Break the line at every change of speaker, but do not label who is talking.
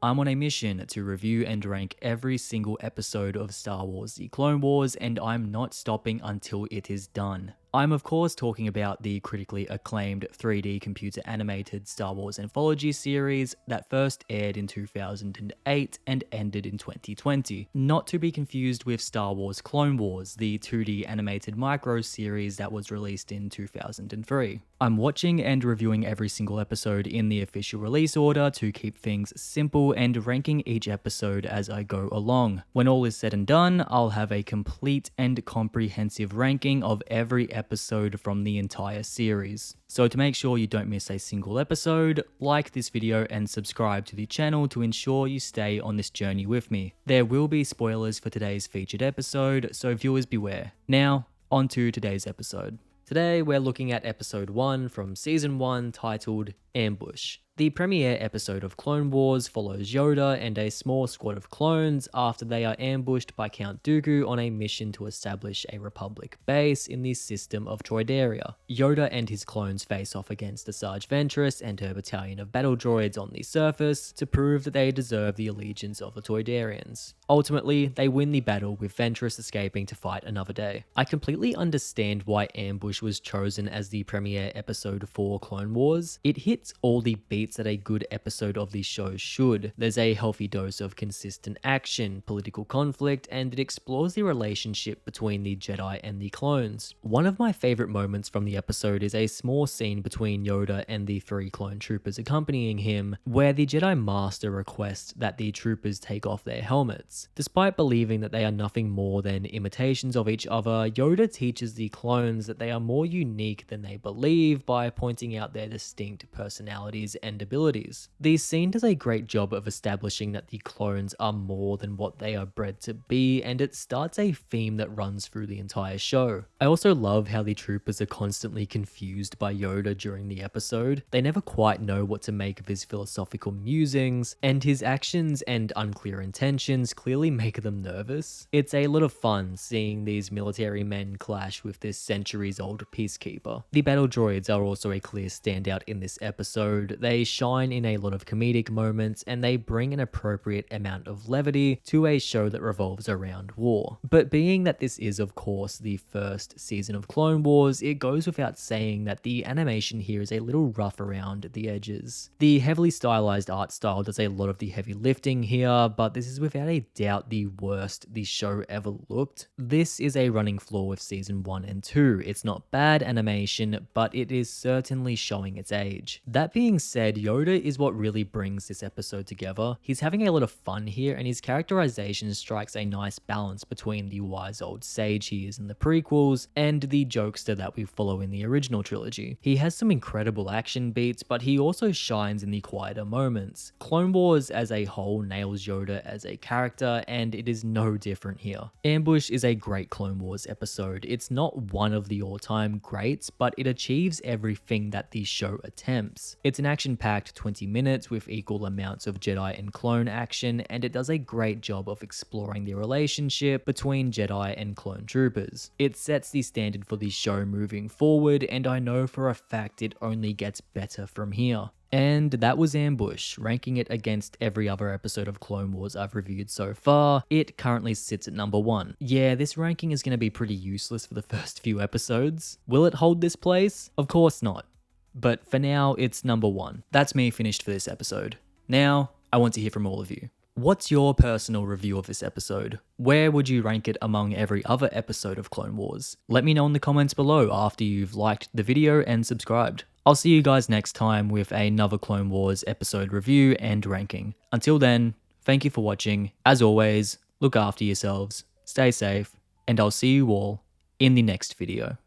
I'm on a mission to review and rank every single episode of Star Wars The Clone Wars, and I'm not stopping until it is done. I'm of course talking about the critically acclaimed 3D computer animated Star Wars anthology series that first aired in 2008 and ended in 2020. Not to be confused with Star Wars Clone Wars, the 2D animated micro series that was released in 2003. I'm watching and reviewing every single episode in the official release order to keep things simple and ranking each episode as I go along. When all is said and done, I'll have a complete and comprehensive ranking of every episode from the entire series. So to make sure you don't miss a single episode, like this video and subscribe to the channel to ensure you stay on this journey with me. There will be spoilers for today's featured episode, so viewers beware. Now, on to today's episode. Today we're looking at episode 1 from season 1 titled Ambush. The premiere episode of Clone Wars follows Yoda and a small squad of clones after they are ambushed by Count Dooku on a mission to establish a Republic base in the system of Troideria. Yoda and his clones face off against Asajj Ventress and her battalion of battle droids on the surface to prove that they deserve the allegiance of the Troiderians. Ultimately, they win the battle with Ventress escaping to fight another day. I completely understand why Ambush was chosen as the premiere episode for Clone Wars. It hits all the beats that a good episode of the show should. There's a healthy dose of consistent action, political conflict, and it explores the relationship between the Jedi and the clones. One of my favorite moments from the episode is a small scene between Yoda and the 3 clone troopers accompanying him, where the Jedi Master requests that the troopers take off their helmets. Despite believing that they are nothing more than imitations of each other, Yoda teaches the clones that they are more unique than they believe by pointing out their distinct personalities and abilities. The scene does a great job of establishing that the clones are more than what they are bred to be, and it starts a theme that runs through the entire show. I also love how the troopers are constantly confused by Yoda during the episode. They never quite know what to make of his philosophical musings, and his actions and unclear intentions clearly make them nervous. It's a lot of fun seeing these military men clash with this centuries-old peacekeeper. The battle droids are also a clear standout in this episode. They shine in a lot of comedic moments, and they bring an appropriate amount of levity to a show that revolves around war. But being that this is of course the first season of Clone Wars, it goes without saying that the animation here is a little rough around the edges. The heavily stylized art style does a lot of the heavy lifting here, but this is without a doubt the worst the show ever looked. This is a running flaw with season 1 and 2. It's not bad animation, but it is certainly showing its age. That being said, Yoda is what really brings this episode together. He's having a lot of fun here, and his characterization strikes a nice balance between the wise old sage he is in the prequels and the jokester that we follow in the original trilogy. He has some incredible action beats, but he also shines in the quieter moments. Clone Wars as a whole nails Yoda as a character, and it is no different here. Ambush is a great Clone Wars episode. It's not one of the all-time greats, but it achieves everything that the show attempts. It's an action-packed 20 minutes with equal amounts of Jedi and clone action, and it does a great job of exploring the relationship between Jedi and clone troopers. It sets the standard for the show moving forward, and I know for a fact it only gets better from here. And that was Ambush. Ranking it against every other episode of Clone Wars I've reviewed so far, it currently sits at number 1. Yeah, this ranking is going to be pretty useless for the first few episodes. Will it hold this place? Of course not. But for now, it's number 1. That's me finished for this episode. Now, I want to hear from all of you. What's your personal review of this episode? Where would you rank it among every other episode of Clone Wars? Let me know in the comments below after you've liked the video and subscribed. I'll see you guys next time with another Clone Wars episode review and ranking. Until then, thank you for watching. As always, look after yourselves, stay safe, and I'll see you all in the next video.